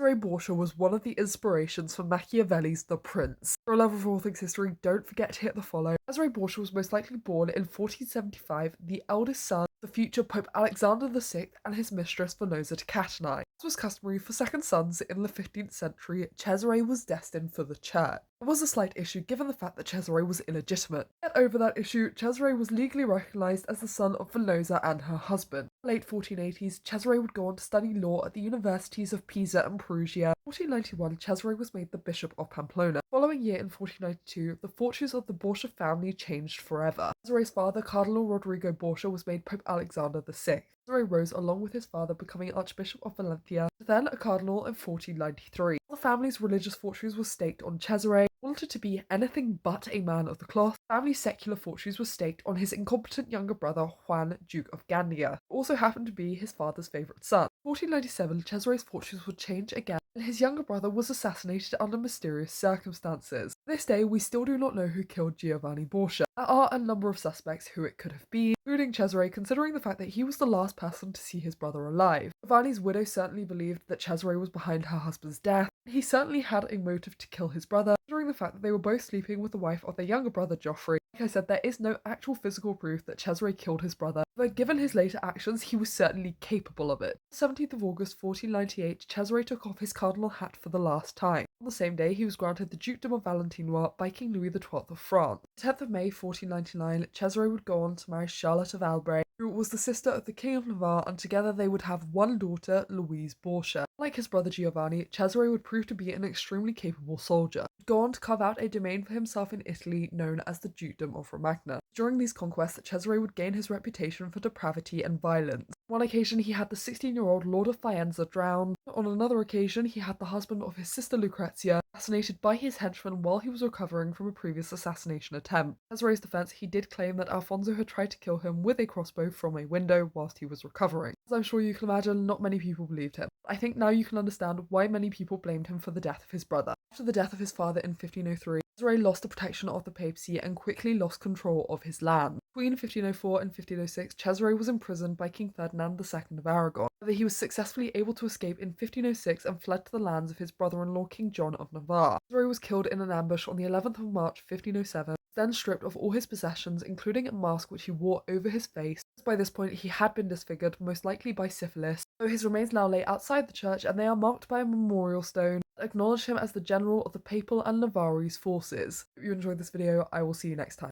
Cesare Borgia was one of the inspirations for Machiavelli's The Prince. For a love of all things history, don't forget to hit the follow. Cesare Borgia was most likely born in 1475, the eldest son of the future Pope Alexander VI and his mistress Venosa to Catenine. As was customary for second sons in the 15th century, Cesare was destined for the church. It was a slight issue given the fact that Cesare was illegitimate. Yet over that issue, Cesare was legally recognised as the son of Venosa and her husband. In the late 1480s, Cesare would go on to study law at the universities of Pisa and Perugia. In 1491, Cesare was made the Bishop of Pamplona. The following year, in 1492, the fortunes of the Borgia family changed forever. Cesare's father, Cardinal Rodrigo Borgia, was made Pope Alexander VI. Cesare rose along with his father, becoming Archbishop of Valencia, then a cardinal in 1493. The family's religious fortunes were staked on Cesare, wanted to be anything but a man of the cloth. The family's secular fortunes were staked on his incompetent younger brother, Juan, Duke of Gandia, who also happened to be his father's favourite son. In 1497, Cesare's fortunes would change again, and his younger brother was assassinated under mysterious circumstances. To this day, we still do not know who killed Giovanni Borgia. There are a number of suspects who it could have been, including Cesare, considering the fact that he was the last person to see his brother alive. Giovanni's widow certainly believed that Cesare was behind her husband's death. He certainly had a motive to kill his brother, considering the fact that they were both sleeping with the wife of their younger brother Geoffrey. Like I said, there is no actual physical proof that Cesare killed his brother, but given his later actions, he was certainly capable of it. On the 17th of August 1498, Cesare took off his cardinal hat for the last time. On the same day, he was granted the Dukedom of Valentinois by King Louis XII of France. On the 10th of May 1499, Cesare would go on to marry Charlotte of Albret, who was the sister of the King of Navarre, and together they would have one daughter, Louise Borgia. Like his brother Giovanni, Cesare would prove to be an extremely capable soldier. He would go on to carve out a domain for himself in Italy known as the Dukedom of Romagna. During these conquests, Cesare would gain his reputation for depravity and violence. On one occasion, he had the 16-year-old Lord of Faenza drowned. On another occasion, he had the husband of his sister Lucrezia assassinated by his henchmen while he was recovering from a previous assassination attempt. In Cesare's defense, he did claim that Alfonso had tried to kill him with a crossbow from a window whilst he was recovering. As I'm sure you can imagine, not many people believed him. I think now you can understand why many people blamed him for the death of his brother. After the death of his father in 1503, Cesare lost the protection of the papacy and quickly lost control of his land. Between 1504 and 1506, Cesare was imprisoned by King Ferdinand II of Aragon. However, he was successfully able to escape in 1506 and fled to the lands of his brother-in-law King John of Navarre. Cesare was killed in an ambush on the 11th of March 1507, then stripped of all his possessions, including a mask which he wore over his face. By this point, he had been disfigured, most likely by syphilis, so his remains now lay outside the church, and they are marked by a memorial stone that acknowledge him as the general of the Papal and Navarrese forces. If you enjoyed this video, I will see you next time.